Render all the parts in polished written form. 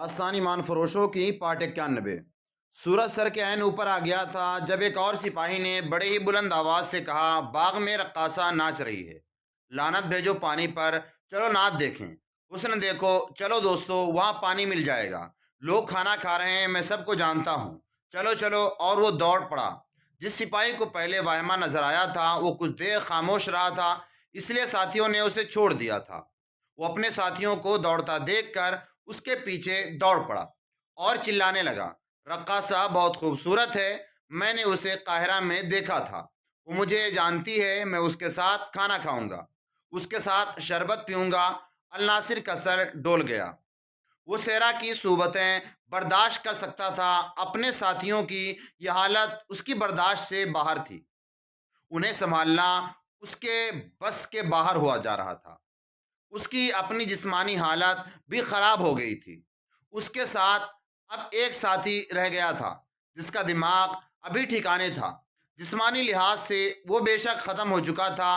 آستان ایمان فروشوں کی پارٹ 91۔ سورج سر کے عین اوپر آ گیا تھا جب ایک اور سپاہی نے بڑے ہی بلند آواز سے کہا، باغ میں رقاصہ ناچ رہی ہے، لعنت بھیجو پانی پر، چلو نعت دیکھیں۔ اس نے دیکھو، چلو دوستو، وہاں پانی مل جائے گا، لوگ کھانا کھا رہے ہیں، میں سب کو جانتا ہوں، چلو چلو۔ اور وہ دوڑ پڑا۔ جس سپاہی کو پہلے واہمہ نظر آیا تھا وہ کچھ دیر خاموش رہا تھا، اس لیے ساتھیوں نے اسے چھوڑ دیا تھا۔ وہ اپنے ساتھیوں کو دوڑتا دیکھ کر اس کے پیچھے دوڑ پڑا اور چلانے لگا، رقاصہ بہت خوبصورت ہے، میں نے اسے قاہرہ میں دیکھا تھا، وہ مجھے جانتی ہے، میں اس کے ساتھ کھانا کھاؤں گا، اس کے ساتھ شربت پیوں گا۔ الناصر کا سر ڈول گیا۔ وہ صحرا کی صوبتیں برداشت کر سکتا تھا، اپنے ساتھیوں کی یہ حالت اس کی برداشت سے باہر تھی، انہیں سنبھالنا اس کے بس کے باہر ہوا جا رہا تھا۔ اس کی اپنی جسمانی حالت بھی خراب ہو گئی تھی۔ اس کے ساتھ اب ایک ساتھی رہ گیا تھا جس کا دماغ ابھی ٹھکانے تھا۔ جسمانی لحاظ سے وہ بے شک ختم ہو چکا تھا۔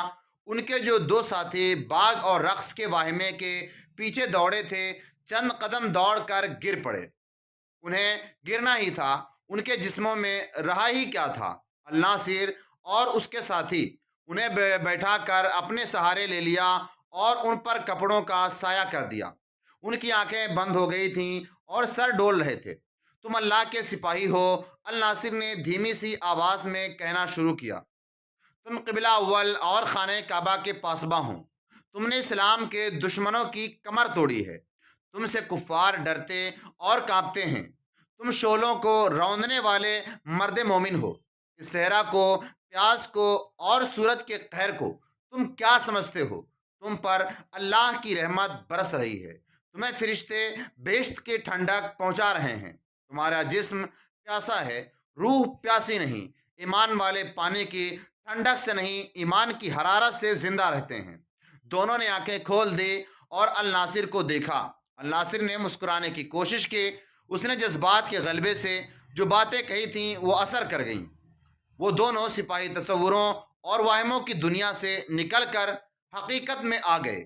ان کے جو دو ساتھی باغ اور رقص کے واہمے کے پیچھے دوڑے تھے، چند قدم دوڑ کر گر پڑے۔ انہیں گرنا ہی تھا، ان کے جسموں میں رہا ہی کیا تھا؟ الناصر اور اس کے ساتھی انہیں بیٹھا کر اپنے سہارے لے لیا اور ان پر کپڑوں کا سایہ کر دیا۔ ان کی آنکھیں بند ہو گئی تھیں اور سر ڈول رہے تھے۔ تم اللہ کے سپاہی ہو، الناصر نے دھیمی سی آواز میں کہنا شروع کیا۔ تم قبلہ اول اور خانہ کعبہ کے پاسباں ہو۔ تم نے اسلام کے دشمنوں کی کمر توڑی ہے۔ تم سے کفار ڈرتے اور کانپتے ہیں۔ تم شعلوں کو روندنے والے مرد مومن ہو۔ اس صحرا کو، پیاس کو اور سورج کے قہر کو تم کیا سمجھتے ہو؟ تم پر اللہ کی رحمت برس رہی ہے، تمہیں فرشتے بہشت کی ٹھنڈک پہنچا رہے ہیں، تمہارا جسم پیاسا ہے، روح پیاسی نہیں۔ ایمان والے پانی کی ٹھنڈک سے نہیں، ایمان کی حرارت سے زندہ رہتے ہیں۔ دونوں نے آنکھیں کھول دی اور الناصر کو دیکھا۔ الناصر نے مسکرانے کی کوشش کی۔ اس نے جذبات کے غلبے سے جو باتیں کہی تھیں وہ اثر کر گئیں۔ وہ دونوں سپاہی تصوروں اور واہموں کی دنیا سے نکل کر حقیقت میں آ گئے۔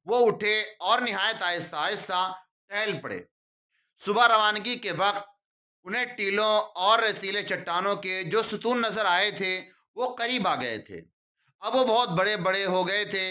وہ اٹھے اور نہایت آہستہ آہستہ ٹہل پڑے۔ صبح روانگی کے وقت انہیں ٹیلوں اور ریتیلے چٹانوں کے جو ستون نظر آئے تھے وہ قریب آ گئے تھے۔ اب وہ بہت بڑے بڑے ہو گئے تھے۔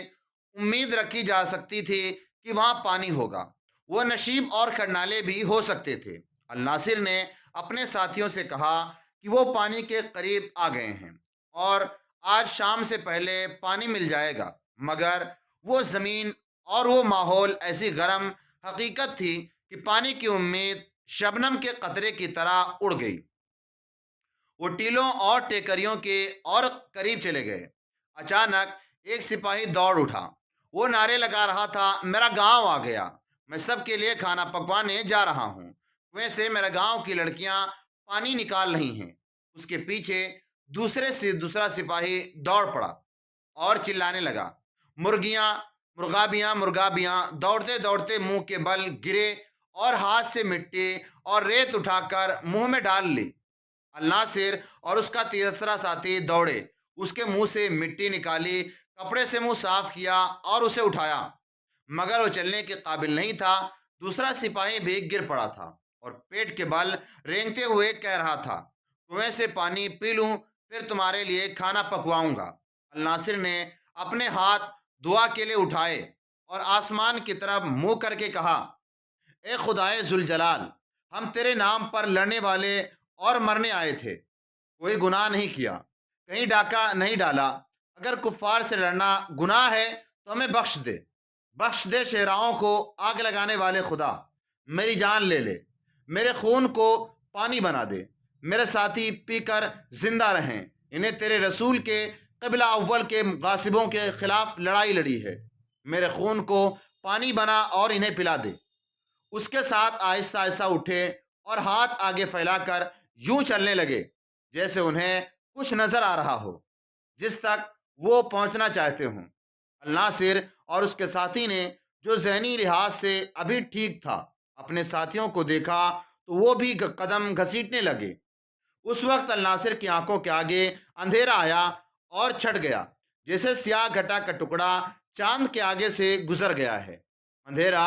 امید رکھی جا سکتی تھی کہ وہاں پانی ہوگا۔ وہ نشیب اور کھرنالے بھی ہو سکتے تھے۔ الناصر نے اپنے ساتھیوں سے کہا کہ وہ پانی کے قریب آ گئے ہیں اور آج شام سے پہلے پانی مل جائے گا، مگر وہ زمین اور وہ ماحول ایسی گرم حقیقت تھی کہ پانی کی امید شبنم کے قطرے کی طرح اڑ گئی۔ وہ ٹیلوں اور ٹیکریوں کے اور قریب چلے گئے۔ اچانک ایک سپاہی دوڑ اٹھا۔ وہ نعرے لگا رہا تھا، میرا گاؤں آ گیا، میں سب کے لیے کھانا پکوانے جا رہا ہوں، کنویں سے میرے گاؤں کی لڑکیاں پانی نکال رہی ہیں۔ اس کے پیچھے دوسرا سپاہی دوڑ پڑا اور چلانے لگا، مرغیاں، مرغابیاں، مرغابیاں۔ دوڑتے دوڑتے منہ کے بل گرے اور ہاتھ سے مٹی اور ریت اٹھا کر منہ میں ڈال لی۔ الناصر اور اس کا تیسرا ساتھی دوڑے، اس کے منہ سے مٹی نکالی، کپڑے سے منہ صاف کیا اور اسے اٹھایا، مگر وہ چلنے کے قابل نہیں تھا۔ دوسرا سپاہی بھی گر پڑا تھا اور پیٹ کے بل رینگتے ہوئے کہہ رہا تھا، کنویں سے پانی پی لوں پھر تمہارے لیے کھانا پکواؤں گا۔ الناصر نے اپنے ہاتھ دعا کے لیے اٹھائے اور آسمان کی طرف منہ کر کے کہا، اے خدائے ذوالجلال، ہم تیرے نام پر لڑنے والے اور مرنے آئے تھے، کوئی گناہ نہیں کیا، کہیں ڈاکہ نہیں ڈالا، اگر کفار سے لڑنا گناہ ہے تو ہمیں بخش دے شہراؤں کو آگ لگانے والے خدا، میری جان لے لے، میرے خون کو پانی بنا دے، میرے ساتھی پی کر زندہ رہیں، انہیں تیرے رسول کے قبلہ اول کے غاصبوں کے خلاف لڑائی لڑی ہے، میرے خون کو پانی بنا اور انہیں پلا دے۔ اس کے ساتھ آہستہ آہستہ اٹھے اور ہاتھ آگے پھیلا کر یوں چلنے لگے جیسے انہیں کچھ نظر آ رہا ہو جس تک وہ پہنچنا چاہتے ہوں۔ الناصر اور اس کے ساتھی نے جو ذہنی لحاظ سے ابھی ٹھیک تھا، اپنے ساتھیوں کو دیکھا تو وہ بھی قدم گھسیٹنے لگے۔ اس وقت الناصر کی آنکھوں کے آگے اندھیرا آیا اور چھٹ گیا، جیسے سیاہ گھٹا کا ٹکڑا چاند کے آگے سے گزر گیا ہے۔ اندھیرا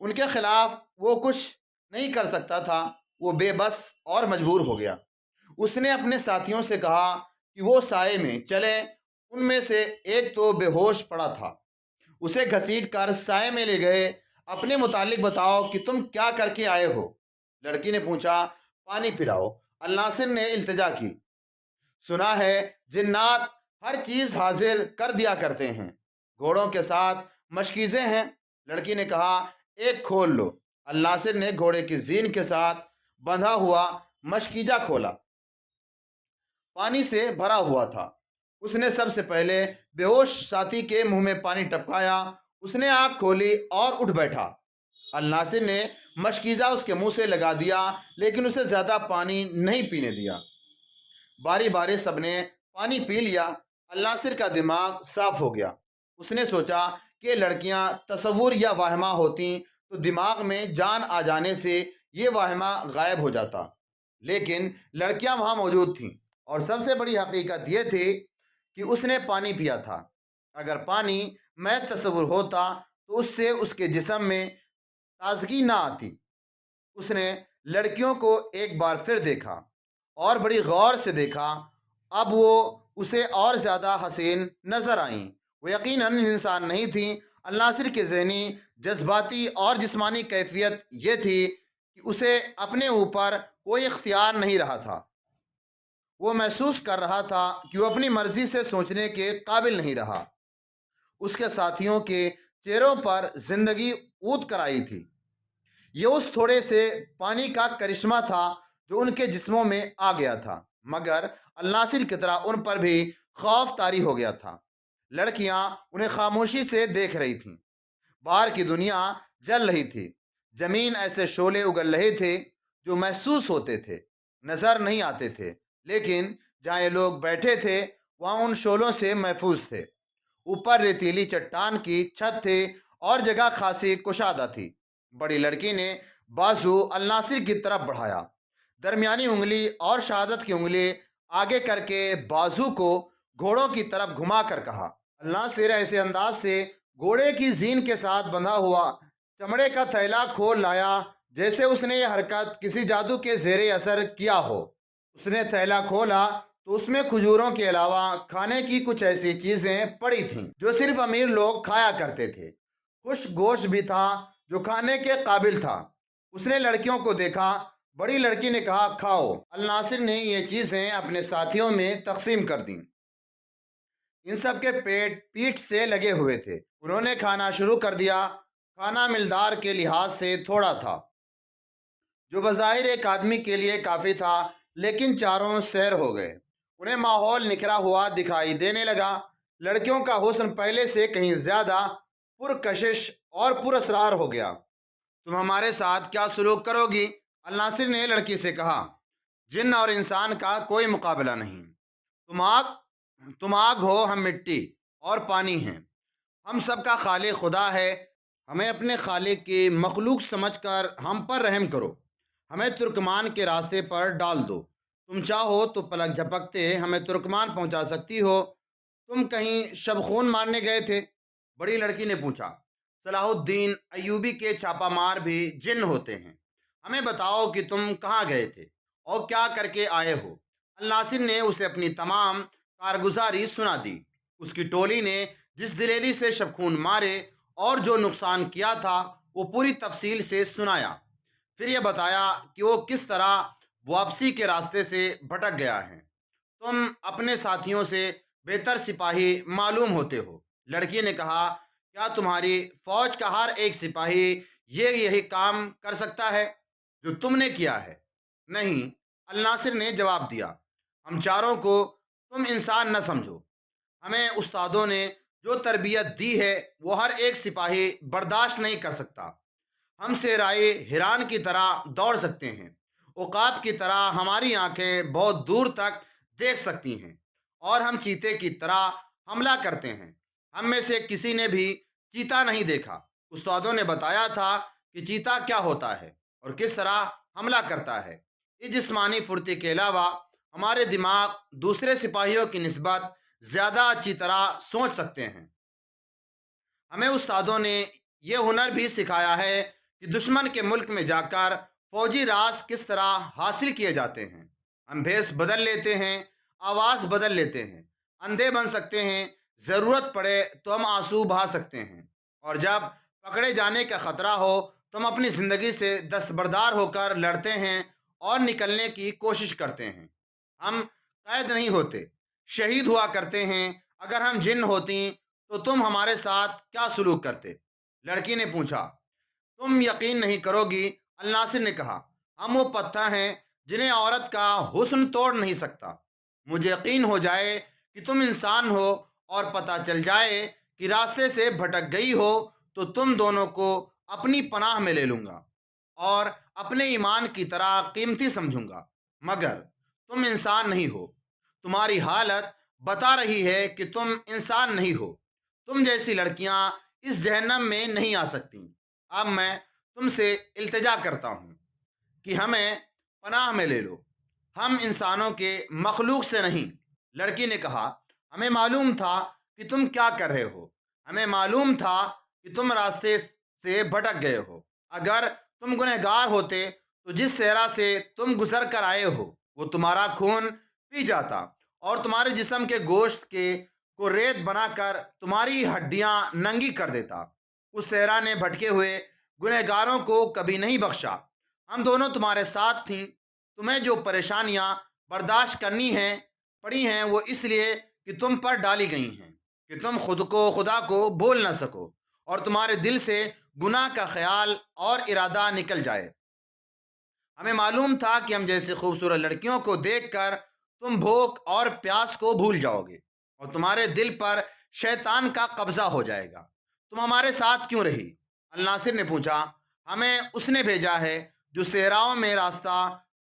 ان کے خلاف وہ کچھ نہیں کر سکتا تھا، وہ بے بس اور مجبور ہو گیا۔ اس نے اپنے ساتھیوں سے کہا کہ وہ سائے میں چلیں۔ ان میں سے ایک تو بے ہوش پڑا تھا، اسے گھسیٹ کر سائے میں لے گئے۔ اپنے متعلق بتاؤ کہ تم کیا کر کے آئے ہو؟ لڑکی نے پوچھا۔ پانی پلاؤ، الناصر نے التجا کی۔ سنا ہے جنات ہر چیز حاضر کر دیا کرتے ہیں، گھوڑوں کے ساتھ مشکیزیں ہیں۔ لڑکی نے کہا ایک کھول لو۔ الناصر نے گھوڑے کی زین کے ساتھ بندھا ہوا مشکیجہ کھولا، پانی سے بھرا ہوا تھا۔ اس نے سب سے پہلے بے ہوش ساتھی کے منہ میں پانی ٹپکایا۔ اس نے آنکھ کھولی اور اٹھ بیٹھا۔ الناصر نے مشکیزہ اس کے منہ سے لگا دیا، لیکن اسے زیادہ پانی نہیں پینے دیا۔ باری باری سب نے پانی پی لیا۔ الناصر کا دماغ صاف ہو گیا۔ اس نے سوچا کہ لڑکیاں تصور یا واہمہ ہوتی تو دماغ میں جان آ جانے سے یہ واہمہ غائب ہو جاتا، لیکن لڑکیاں وہاں موجود تھیں، اور سب سے بڑی حقیقت یہ تھی کہ اس نے پانی پیا تھا۔ اگر پانی میں تصور ہوتا تو اس سے اس کے جسم میں تازگی نہ آتی۔ اس نے لڑکیوں کو ایک بار پھر دیکھا اور بڑی غور سے دیکھا۔ اب وہ اسے اور زیادہ حسین نظر آئیں۔ وہ یقیناً انسان نہیں تھیں۔ الناصر کے ذہنی، جذباتی اور جسمانی کیفیت یہ تھی کہ اسے اپنے اوپر کوئی اختیار نہیں رہا تھا۔ وہ محسوس کر رہا تھا کہ وہ اپنی مرضی سے سوچنے کے قابل نہیں رہا۔ اس کے ساتھیوں کے چہروں پر زندگی اونت کر آئی تھی۔ یہ اس تھوڑے سے پانی کا کرشمہ تھا جو ان کے جسموں میں آ گیا تھا، مگر الناصر کی طرح ان پر بھی خوف طاری ہو گیا تھا۔ لڑکیاں انہیں خاموشی سے دیکھ رہی تھیں۔ باہر کی دنیا جل رہی تھی۔ زمین ایسے شعلے اگل رہے تھے جو محسوس ہوتے تھے، نظر نہیں آتے تھے، لیکن جہاں یہ لوگ بیٹھے تھے وہاں ان شعلوں سے محفوظ تھے۔ اوپر ریتیلی چٹان کی چھت تھے اور جگہ خاصی کشادہ تھی۔ بڑی لڑکی نے بازو الناصر کی طرف بڑھایا، درمیانی انگلی اور شہادت کی انگلی آگے کر کے بازو کو گھوڑوں کی طرف گھما کر کہا۔ الناصر ایسے انداز سے گھوڑے کی زین کے ساتھ بندھا ہوا چمڑے کا تھیلا کھول لایا جیسے اس نے یہ حرکت کسی جادو کے زیر اثر کیا ہو۔ اس نے تھیلا کھولا تو اس میں کھجوروں کے علاوہ کھانے کی کچھ ایسی چیزیں پڑی تھیں جو صرف امیر لوگ کھایا کرتے تھے۔ خشک گوشت بھی تھا جو کھانے کے قابل تھا۔ اس نے لڑکیوں کو دیکھا۔ بڑی لڑکی نے کہا کھاؤ۔ الناصر نے یہ چیزیں اپنے ساتھیوں میں تقسیم کر دیں۔ ان سب کے پیٹ سے لگے ہوئے تھے۔ انہوں نے کھانا شروع کر دیا۔ کھانا مقدار کے لحاظ سے تھوڑا تھا، جو بظاہر ایک آدمی کے لیے کافی تھا، لیکن چاروں سیر ہو گئے۔ انہیں ماحول نکھرا ہوا دکھائی دینے لگا۔ لڑکیوں کا حسن پہلے سے کہیں زیادہ پرکشش اور پراسرار ہو گیا۔ تم ہمارے ساتھ کیا سلوک کرو گی؟ الناصر نے لڑکی سے کہا۔ جن اور انسان کا کوئی مقابلہ نہیں۔ تم آگ ہو، ہم مٹی اور پانی ہیں۔ ہم سب کا خالق خدا ہے۔ ہمیں اپنے خالق کی مخلوق سمجھ کر ہم پر رحم کرو۔ ہمیں ترکمان کے راستے پر ڈال دو۔ تم چاہو تو پلک جھپکتے ہمیں ترکمان پہنچا سکتی ہو۔ تم کہیں شب خون مارنے گئے تھے؟ بڑی لڑکی نے پوچھا۔ صلاح الدین ایوبی کے چھاپا مار بھی جن ہوتے ہیں۔ ہمیں بتاؤ کہ تم کہاں گئے تھے اور کیا کر کے آئے ہو۔ الناصر نے اسے اپنی تمام کارگزاری سنا دی۔ اس کی ٹولی نے جس دلیری سے شب خون مارے اور جو نقصان کیا تھا وہ پوری تفصیل سے سنایا۔ پھر یہ بتایا کہ وہ کس طرح واپسی کے راستے سے بھٹک گیا ہے۔ تم اپنے ساتھیوں سے بہتر سپاہی معلوم ہوتے ہو۔ لڑکی نے کہا کیا تمہاری فوج کا ہر ایک سپاہی یہی کام کر سکتا ہے جو تم نے کیا ہے؟ نہیں، الناصر نے جواب دیا۔ ہم چاروں کو تم انسان نہ سمجھو۔ ہمیں استادوں نے جو تربیت دی ہے وہ ہر ایک سپاہی برداشت نہیں کر سکتا۔ ہم صحرائی ہران کی طرح دوڑ سکتے ہیں، عقاب کی طرح ہماری آنکھیں بہت دور تک دیکھ سکتی ہیں، اور ہم چیتے کی طرح حملہ کرتے ہیں۔ ہم میں سے کسی نے بھی چیتا نہیں دیکھا۔ استادوں نے بتایا تھا کہ چیتا کیا ہوتا ہے اور کس طرح حملہ کرتا ہے۔ اس جسمانی پھرتی کے علاوہ ہمارے دماغ دوسرے سپاہیوں کی نسبت زیادہ اچھی طرح سوچ سکتے ہیں۔ ہمیں استادوں نے یہ ہنر بھی سکھایا ہے کہ دشمن کے ملک میں جا کر فوجی راز کس طرح حاصل کیے جاتے ہیں۔ ہم بھیس بدل لیتے ہیں، آواز بدل لیتے ہیں، اندھے بن سکتے ہیں، ضرورت پڑے تو ہم آنسو بہا سکتے ہیں، اور جب پکڑے جانے کا خطرہ ہو تو ہم اپنی زندگی سے دستبردار ہو کر لڑتے ہیں اور نکلنے کی کوشش کرتے ہیں۔ ہم قید نہیں ہوتے، شہید ہوا کرتے ہیں۔ اگر ہم جن ہوتی تو تم ہمارے ساتھ کیا سلوک کرتے؟ لڑکی نے پوچھا۔ تم یقین نہیں کرو گی، الناصر نے کہا، ہم وہ پتھر ہیں جنہیں عورت کا حسن توڑ نہیں سکتا۔ مجھے یقین ہو جائے کہ تم انسان ہو اور پتہ چل جائے کہ راستے سے بھٹک گئی ہو تو تم دونوں کو اپنی پناہ میں لے لوں گا اور اپنے ایمان کی طرح قیمتی سمجھوں گا، مگر تم انسان نہیں ہو۔ تمہاری حالت بتا رہی ہے کہ تم انسان نہیں ہو۔ تم جیسی لڑکیاں اس جہنم میں نہیں آ سکتی۔ اب میں تم سے التجا کرتا ہوں کہ ہمیں پناہ میں لے لو، ہم انسانوں کے مخلوق سے نہیں۔ لڑکی نے کہا، ہمیں معلوم تھا کہ تم کیا کر رہے ہو، ہمیں معلوم تھا کہ تم راستے سے بھٹک گئے ہو۔ اگر تم گنہگار ہوتے تو جس صحرا سے تم گزر کر آئے ہو وہ تمہارا خون پی جاتا اور تمہارے جسم کے گوشت کو ریت بنا کر تمہاری ہڈیاں ننگی کر دیتا۔ اس صحرا نے بھٹکے ہوئے گنہگاروں کو کبھی نہیں بخشا۔ ہم دونوں تمہارے ساتھ تھیں۔ تمہیں جو پریشانیاں برداشت کرنی ہیں پڑی ہیں وہ اس لیے کہ تم پر ڈالی گئی ہیں کہ تم خدا کو بول نہ سکو اور تمہارے دل سے گناہ کا خیال اور ارادہ نکل جائے۔ ہمیں معلوم تھا کہ ہم جیسے خوبصورت لڑکیوں کو دیکھ کر تم بھوک اور پیاس کو بھول جاؤ گے اور تمہارے دل پر شیطان کا قبضہ ہو جائے گا۔ تم ہمارے ساتھ کیوں رہی؟ الناصر نے پوچھا۔ ہمیں اس نے بھیجا ہے جو صحراؤں میں راستہ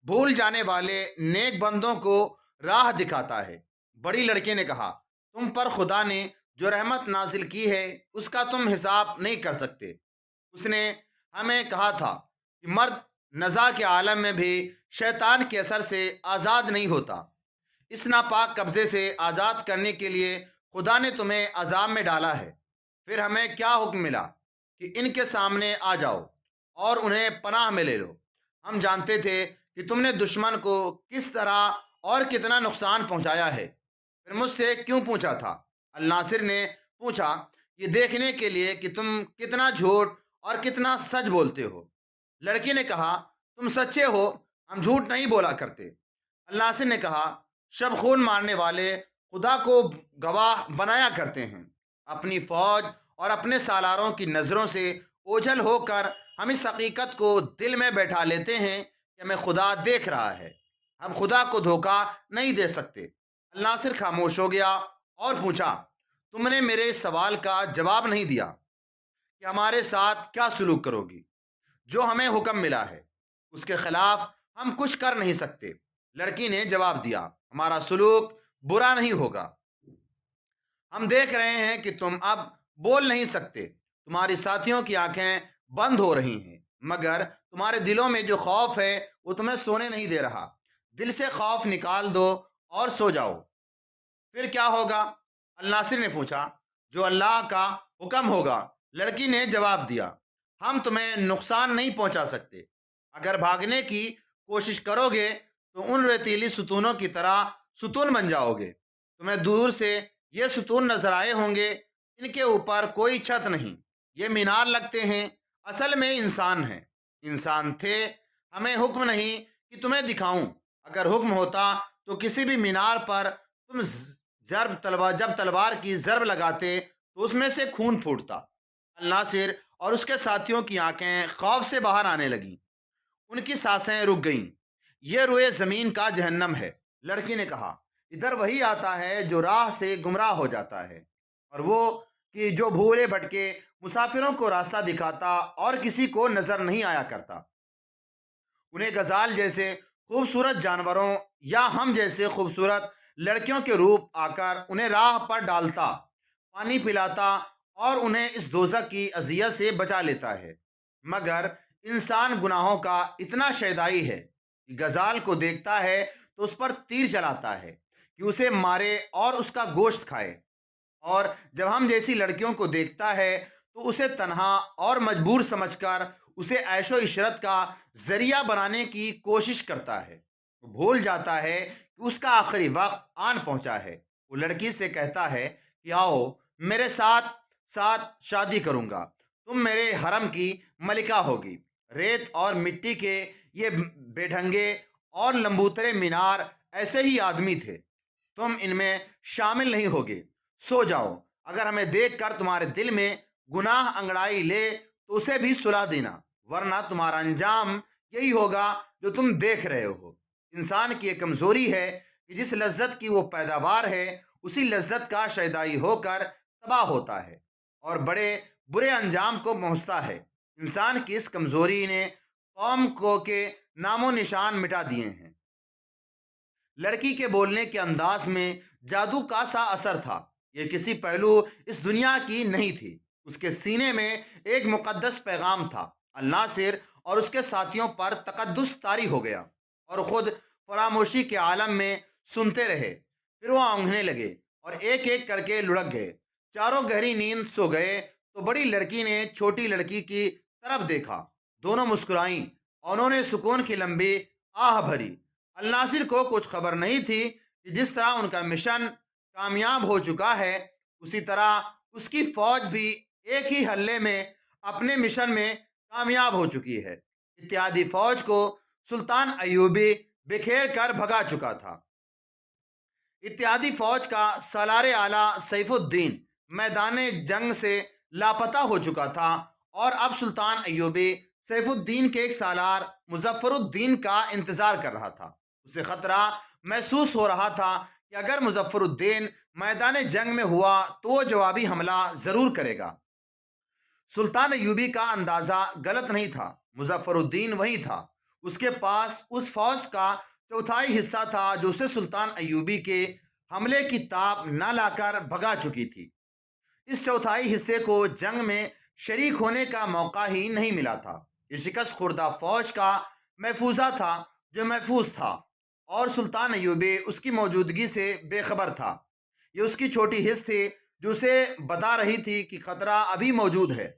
بھول جانے والے نیک بندوں کو راہ دکھاتا ہے۔ بڑی لڑکی نے کہا، تم پر خدا نے جو رحمت نازل کی ہے اس کا تم حساب نہیں کر سکتے۔ اس نے ہمیں کہا تھا کہ مرد نزاع کے عالم میں بھی شیطان کے اثر سے آزاد نہیں ہوتا۔ اس ناپاک قبضے سے آزاد کرنے کے لیے خدا نے تمہیں عذاب میں ڈالا ہے۔ پھر ہمیں کیا حکم ملا کہ ان کے سامنے آ جاؤ اور انہیں پناہ میں لے لو۔ ہم جانتے تھے کہ تم نے دشمن کو کس طرح اور کتنا نقصان پہنچایا ہے۔ پھر مجھ سے کیوں پوچھا تھا؟ الناصر نے پوچھا، یہ دیکھنے کے لیے کہ تم کتنا جھوٹ اور کتنا سچ بولتے ہو۔ لڑکی نے کہا، تم سچے ہو، ہم جھوٹ نہیں بولا کرتے۔ الناصر نے کہا، شب خون مارنے والے خدا کو گواہ بنایا کرتے ہیں۔ اپنی فوج اور اپنے سالاروں کی نظروں سے اوجھل ہو کر ہم اس حقیقت کو دل میں بیٹھا لیتے ہیں کہ ہمیں خدا دیکھ رہا ہے۔ ہم خدا کو دھوکہ نہیں دے سکتے۔ الناصر خاموش ہو گیا اور پوچھا، تم نے میرے سوال کا جواب نہیں دیا کہ ہمارے ساتھ کیا سلوک کرو گی؟ جو ہمیں حکم ملا ہے اس کے خلاف ہم کچھ کر نہیں سکتے۔ لڑکی نے جواب دیا، ہمارا سلوک برا نہیں ہوگا۔ ہم دیکھ رہے ہیں کہ تم اب بول نہیں سکتے، تمہاری ساتھیوں کی آنکھیں بند ہو رہی ہیں، مگر تمہارے دلوں میں جو خوف ہے وہ تمہیں سونے نہیں دے رہا۔ دل سے خوف نکال دو اور سو جاؤ۔ پھر کیا ہوگا؟ الناصر نے پوچھا۔ جو اللہ کا حکم ہوگا، لڑکی نے جواب دیا۔ ہم تمہیں نقصان نہیں پہنچا سکتے۔ اگر بھاگنے کی کوشش کرو گے تو ان ریتیلی ستونوں کی طرح ستون بن جاؤ گے۔ تمہیں دور سے یہ ستون نظر آئے ہوں گے، ان کے اوپر کوئی چھت نہیں، یہ مینار لگتے ہیں، اصل میں انسان ہیں۔ انسان تھے، ہمیں حکم نہیں کہ تمہیں دکھاؤں۔ اگر حکم ہوتا تو کسی بھی مینار پر تم جب تلوار کی ضرب لگاتے تو اس میں سے خون پھوٹتا۔ الناصر اور اس کے ساتھیوں کی آنکھیں خوف سے باہر آنے لگیں، ان کی سانسیں رک گئیں۔ یہ روئے زمین کا جہنم ہے، لڑکی نے کہا۔ ادھر وہی آتا ہے جو راہ سے گمراہ ہو جاتا ہے، اور وہ کہ جو بھولے بھٹکے مسافروں کو راستہ دکھاتا اور کسی کو نظر نہیں آیا کرتا۔ انہیں غزال جیسے خوبصورت جانوروں یا ہم جیسے خوبصورت لڑکیوں کے روپ آ کر انہیں راہ پر ڈالتا، پانی پلاتا اور انہیں اس دوزخ کی اذیت سے بچا لیتا ہے۔ مگر انسان گناہوں کا اتنا شیدائی ہے کہ غزال کو دیکھتا ہے تو اس پر تیر چلاتا ہے کہ اسے مارے اور اس کا گوشت کھائے، اور جب ہم جیسی لڑکیوں کو دیکھتا ہے تو اسے تنہا اور مجبور سمجھ کر اسے عیش و عشرت کا ذریعہ بنانے کی کوشش کرتا ہے۔ وہ بھول جاتا ہے کہ اس کا آخری وقت آن پہنچا ہے۔ وہ لڑکی سے کہتا ہے کہ آؤ، میرے ساتھ ساتھ شادی کروں گا، تم میرے حرم کی ملکہ ہوگی۔ ریت اور مٹی کے یہ بے ڈھنگے اور لمبوترے مینار ایسے ہی آدمی تھے، تم ان میں شامل نہیں ہوگے۔ سو جاؤ، اگر ہمیں دیکھ کر تمہارے دل میں گناہ انگڑائی لے تو اسے بھی سلا دینا، ورنہ تمہارا انجام یہی ہوگا جو تم دیکھ رہے ہو۔ انسان کی ایک کمزوری ہے کہ جس لذت کی وہ پیداوار ہے اسی لذت کا شیدائی ہو کر تباہ ہوتا ہے اور بڑے برے انجام کو پہنچتا ہے۔ انسان کی اس کمزوری نے قوم کو کے نام و نشان مٹا دیے ہیں۔ لڑکی کے بولنے کے انداز میں جادو کا سا اثر تھا۔ یہ کسی پہلو اس دنیا کی نہیں تھی۔ اس کے سینے میں ایک مقدس پیغام تھا۔ الناصر اور اس کے ساتھیوں پر تقدس طاری ہو گیا اور خود فراموشی کے عالم میں سنتے رہے۔ پھر وہ اونگنے لگے اور ایک ایک کر کے لڑک گئے۔ چاروں گہری نیند سو گئے تو بڑی لڑکی نے چھوٹی لڑکی کی طرف دیکھا۔ دونوں مسکرائیں اور انہوں نے سکون کی لمبی آہ بھری۔ الناصر کو کچھ خبر نہیں تھی کہ جس طرح ان کا مشن کامیاب ہو چکا ہے، اسی طرح اس کی فوج بھی ایک ہی حلے میں اپنے مشن میں کامیاب ہو چکی ہے۔ اتحادی فوج کو سلطان ایوبی بکھیر کر بھگا چکا تھا۔ اتحادی فوج کا سالار اعلیٰ سیف الدین میدان جنگ سے لاپتہ ہو چکا تھا اور اب سلطان ایوبی سیف الدین کے ایک سالار مظفر الدین کا انتظار کر رہا تھا۔ اسے خطرہ محسوس ہو رہا تھا کہ اگر مظفر الدین میدان جنگ میں ہوا تو وہ جوابی حملہ ضرور کرے گا۔ سلطان ایوبی کا اندازہ غلط نہیں تھا۔ مظفر الدین وہی تھا۔ اس کے پاس اس فوج کا چوتھائی حصہ تھا جو اسے سلطان ایوبی کے حملے کی تاب نہ لا کر بھگا چکی تھی۔ اس چوتھائی حصے کو جنگ میں شریک ہونے کا موقع ہی نہیں ملا تھا۔ یہ شکست خوردہ فوج کا محفوظہ تھا جو محفوظ تھا اور سلطان ایوبی اس کی موجودگی سے بے خبر تھا۔ یہ اس کی چھوٹی حص تھی جو اسے بتا رہی تھی کہ خطرہ ابھی موجود ہے۔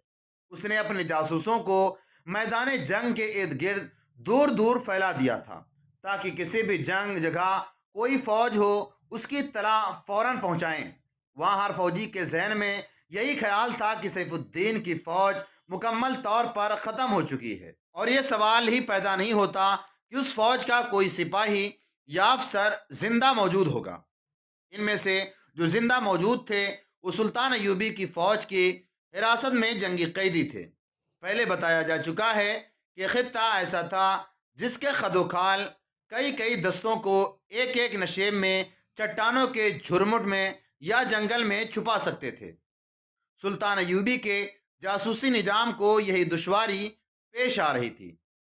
اس نے اپنے جاسوسوں کو میدان جنگ کے ارد گرد دور دور پھیلا دیا تھا تاکہ کسی بھی جنگ جگہ کوئی فوج ہو اس کی اطلاع فوراً پہنچائیں۔ وہاں ہر فوجی کے ذہن میں یہی خیال تھا کہ سیف الدین کی فوج مکمل طور پر ختم ہو چکی ہے، اور یہ سوال ہی پیدا نہیں ہوتا کہ اس فوج کا کوئی سپاہی یا افسر زندہ موجود ہوگا۔ ان میں سے جو زندہ موجود تھے وہ سلطان ایوبی کی فوج کی حراست میں جنگی قیدی تھے۔ پہلے بتایا جا چکا ہے کہ خطہ ایسا تھا جس کے خد و خال کئی کئی دستوں کو ایک ایک نشیب میں چٹانوں کے جھرمٹ میں یا جنگل میں چھپا سکتے تھے۔ سلطان ایوبی کے جاسوسی نظام کو یہی دشواری پیش آ رہی تھی۔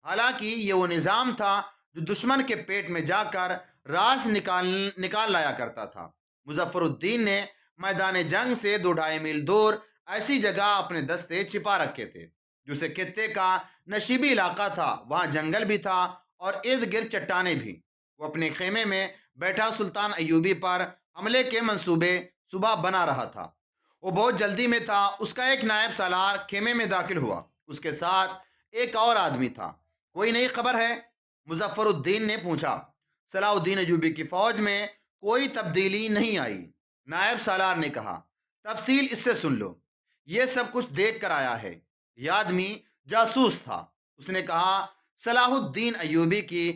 حالانکہ یہ وہ نظام تھا جو دشمن کے پیٹ میں جا کر راز نکال لایا کرتا تھا۔ مظفر الدین نے میدان جنگ سے 2-2.5 میل دور ایسی جگہ اپنے دستے چھپا رکھے تھے جو اسے خطے کا نشیبی علاقہ تھا۔ وہاں جنگل بھی تھا اور ارد گرد چٹانیں بھی۔ وہ اپنے خیمے میں بیٹھا سلطان ایوبی پر حملے کے منصوبے صبح بنا رہا تھا۔ وہ بہت جلدی میں تھا۔ اس کا ایک نائب سالار خیمے میں داخل ہوا۔ اس کے ساتھ ایک اور آدمی تھا۔ کوئی نئی خبر ہے؟ مظفر الدین نے پوچھا۔ صلاح الدین ایوبی کی فوج میں کوئی تبدیلی نہیں آئی، نائب سالار نے کہا۔ تفصیل اس سے سن لو۔ یہ سب کچھ دیکھ کر آیا ہے۔ یہ آدمی جاسوس تھا۔ اس نے کہا، صلاح الدین ایوبی کی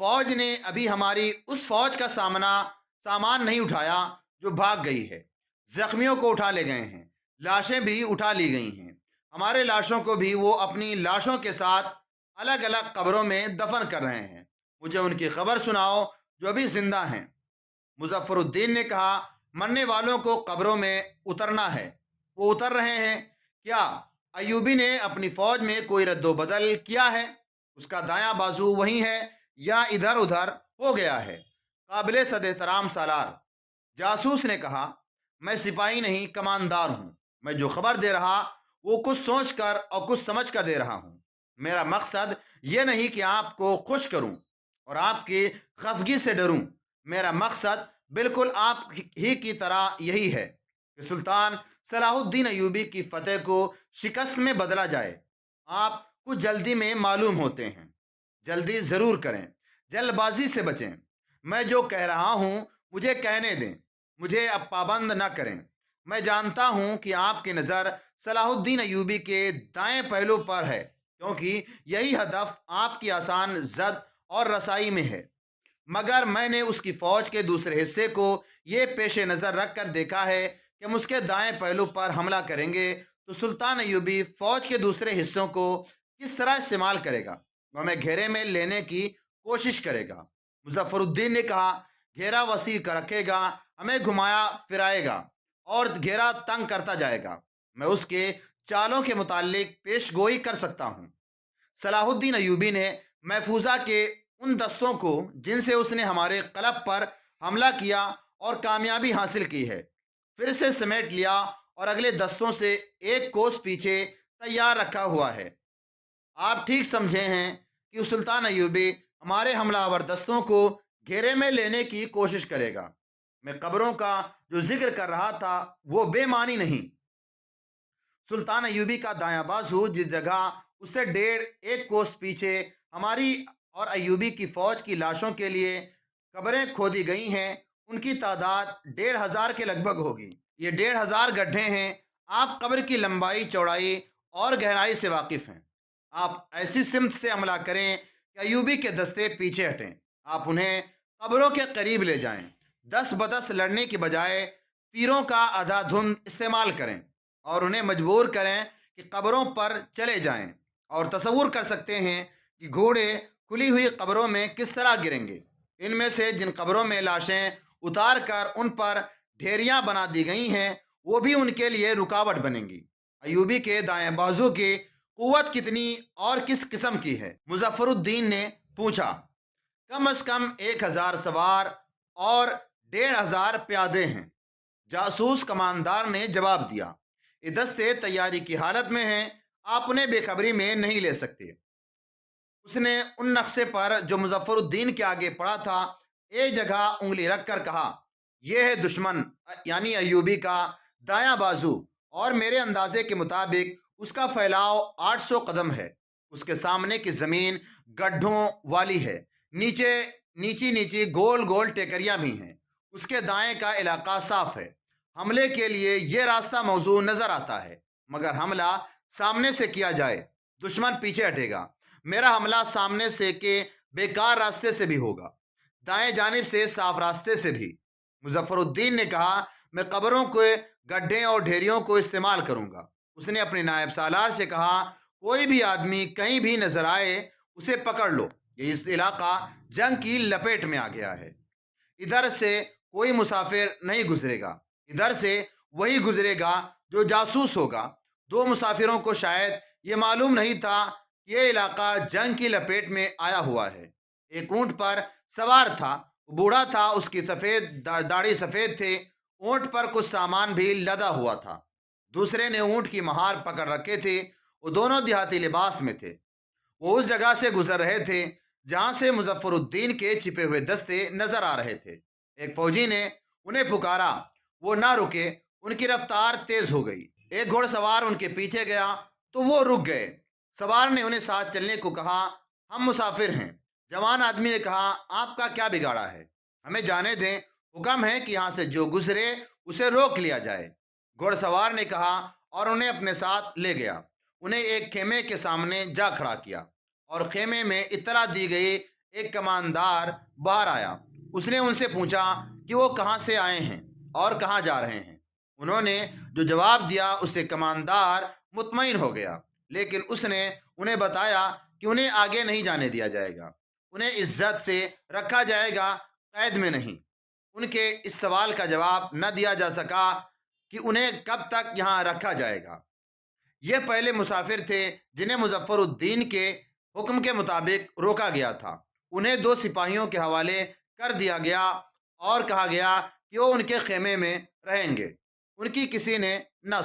فوج نے ابھی ہماری اس فوج کا سامان نہیں اٹھایا جو بھاگ گئی ہے۔ زخمیوں کو اٹھا لے گئے ہیں، لاشیں بھی اٹھا لی گئی ہیں۔ ہمارے لاشوں کو بھی وہ اپنی لاشوں کے ساتھ الگ الگ قبروں میں دفن کر رہے ہیں۔ مجھے ان کی خبر سناؤ جو ابھی زندہ ہیں۔ مظفر الدین نے کہا، مرنے والوں کو قبروں میں اترنا ہے۔ وہ اتر رہے ہیں۔ کیا ایوبی نے اپنی فوج میں کوئی رد و بدل کیا ہے؟ اس کا دایاں بازو وہی ہے یا ادھر ادھر ہو گیا ہے؟ قابل صد احترام سالار، جاسوس نے کہا، میں سپاہی نہیں، کماندار ہوں۔ میں جو خبر دے رہا وہ کچھ سوچ کر اور کچھ سمجھ کر دے رہا ہوں۔ میرا مقصد یہ نہیں کہ آپ کو خوش کروں اور آپ کی خفگی سے ڈروں۔ میرا مقصد بالکل آپ ہی کی طرح یہی ہے کہ سلطان صلاح الدین ایوبی کی فتح کو شکست میں بدلا جائے۔ آپ کچھ جلدی میں معلوم ہوتے ہیں، جلدی ضرور کریں، جلد بازی سے بچیں۔ میں جو کہہ رہا ہوں مجھے کہنے دیں، مجھے اب پابند نہ کریں۔ میں جانتا ہوں کہ آپ کی نظر صلاح الدین ایوبی کے دائیں پہلو پر ہے، کیونکہ یہی ہدف آپ کی آسان زد اور رسائی میں ہے، مگر میں نے اس کی فوج کے دوسرے حصے کو یہ پیش نظر رکھ کر دیکھا ہے کہ ہم اس کے دائیں پہلو پر حملہ کریں گے تو سلطان ایوبی فوج کے دوسرے حصوں کو کس طرح استعمال کرے گا؟ وہ ہمیں گھیرے میں لینے کی کوشش کرے گا۔ مظفر الدین نے کہا، گھیرا وسیع کر رکھے گا، ہمیں گھمایا پھرائے گا اور گھیرا تنگ کرتا جائے گا۔ میں اس کے چالوں کے متعلق پیش گوئی کر سکتا ہوں۔ صلاح الدین ایوبی نے محفوظہ کے ان دستوں کو جن سے اس نے ہمارے قلب پر حملہ کیا اور کامیابی حاصل کی ہے، پھر سے سمیٹ لیا اور اگلے دستوں سے ایک کوس پیچھے تیار رکھا ہوا ہے۔ آپ ٹھیک سمجھے ہیں کہ سلطان ایوبی ہمارے حملہ آور دستوں کو گھیرے میں لینے کی کوشش کرے گا۔ میں قبروں کا جو ذکر کر رہا تھا وہ بے معنی نہیں۔ سلطان ایوبی کا دایاں بازو جس جگہ اس سے 1.5 کوس پیچھے ہماری اور ایوبی کی فوج کی لاشوں کے لیے قبریں کھودی گئی ہیں، ان کی تعداد 1,500 کے لگ بھگ ہوگی۔ یہ 1,500 گڈھے ہیں۔ آپ قبر کی لمبائی، چوڑائی اور گہرائی سے واقف ہیں۔ آپ ایسی سمت سے حملہ کریں کہ ایوبی کے دستے پیچھے ہٹیں۔ آپ انہیں قبروں کے قریب لے جائیں۔ 10 بدس لڑنے کی بجائے تیروں کا آدھا دھند استعمال کریں اور انہیں مجبور کریں کہ قبروں پر چلے جائیں، اور تصور کر سکتے ہیں کہ گھوڑے کھلی ہوئی قبروں میں کس طرح گریں گے۔ ان میں سے جن قبروں میں لاشیں اتار کر ان پر ڈھیریاں بنا دی گئی ہیں وہ بھی ان کے لیے رکاوٹ بنیں گی۔ ایوبی کے دائیں بازو کی قوت کتنی اور کس قسم کی ہے؟ مظفر الدین نے پوچھا۔ کم از کم 1,000 سوار اور 1,500 پیادے ہیں، جاسوس کماندار نے جواب دیا۔ یہ دستے تیاری کی حالت میں ہیں، آپ انہیں بے خبری میں نہیں لے سکتے۔ اس نے ان نقشے پر جو مظفر الدین کے آگے پڑا تھا ایک جگہ انگلی رکھ کر کہا، یہ ہے دشمن یعنی ایوبی کا دایاں بازو، اور میرے اندازے کے مطابق اس کا پھیلاؤ 800 قدم ہے۔ اس کے سامنے کی زمین گڈھوں والی ہے، نیچی گول گول ٹیکریاں بھی ہیں۔ اس کے دائیں کا علاقہ صاف ہے۔ حملے کے لیے یہ راستہ موزوں نظر آتا ہے، مگر حملہ سامنے سے کیا جائے دشمن پیچھے ہٹے گا۔ میرا حملہ سامنے سے کے بیکار راستے سے بھی ہوگا، دائیں جانب سے صاف راستے سے بھی۔ مظفر الدین نے کہا، میں قبروں کے گڈھے اور ڈھیریوں کو استعمال کروں گا۔ اس نے اپنے نائب سالار سے کہا، کوئی بھی آدمی کہیں بھی نظر آئے اسے پکڑ لو، یہ اس علاقہ جنگ کی لپیٹ میں آ گیا ہے۔ ادھر سے کوئی مسافر نہیں گزرے گا، ادھر سے وہی گزرے گا جو جاسوس ہوگا۔ 2 مسافروں کو شاید یہ معلوم نہیں تھا کہ یہ علاقہ جنگ کی لپیٹ میں آیا ہوا ہے۔ ایک اونٹ پر سوار تھا، وہ بوڑھا تھا، اس کی داڑھی سفید تھے، اونٹ پر کچھ سامان بھی لدا ہوا تھا۔ دوسرے نے اونٹ کی مہار پکڑ رکھے تھے، وہ دونوں دیہاتی لباس میں تھے۔ وہ اس جگہ سے گزر رہے تھے جہاں سے مظفر الدین کے چھپے ہوئے دستے نظر آ رہے تھے۔ ایک فوجی نے انہیں پکارا، وہ نہ رکے، ان کی رفتار تیز ہو گئی۔ ایک گھوڑ سوار ان کے پیچھے گیا تو وہ رک گئے۔ سوار نے انہیں ساتھ چلنے کو کہا، ہم مسافر ہیں۔ جوان آدمی نے کہا، آپ کا کیا بگاڑا ہے؟ ہمیں جانے دیں، حکم ہے کہ یہاں سے جو گزرے اسے روک لیا جائے۔ گھوڑ سوار نے کہا اور انہیں اپنے ساتھ لے گیا۔ انہیں ایک خیمے کے سامنے جا کھڑا کیا اور خیمے میں اطلاع دی گئی۔ ایک کماندار باہر آیا۔ اس نے ان سے پوچھا کہ وہ کہاں سے آئے ہیں اور کہاں جا رہے ہیں۔ انہوں نے جو جواب دیا اس سے کماندار مطمئن ہو گیا، لیکن اس نے انہیں بتایا کہ انہیں آگے نہیں جانے دیا جائے گا، انہیں عزت سے رکھا جائے گا، قید میں نہیں۔ ان کے اس سوال کا جواب نہ دیا جا سکا کہ انہیں کب تک یہاں رکھا جائے گا۔ یہ پہلے مسافر تھے جنہیں مظفر الدین کے حکم کے مطابق روکا گیا تھا۔ انہیں 2 سپاہیوں کے حوالے کر دیا گیا اور کہا گیا کہ وہ ان کے خیمے میں رہیں گے۔ ان کی کسی نے نہ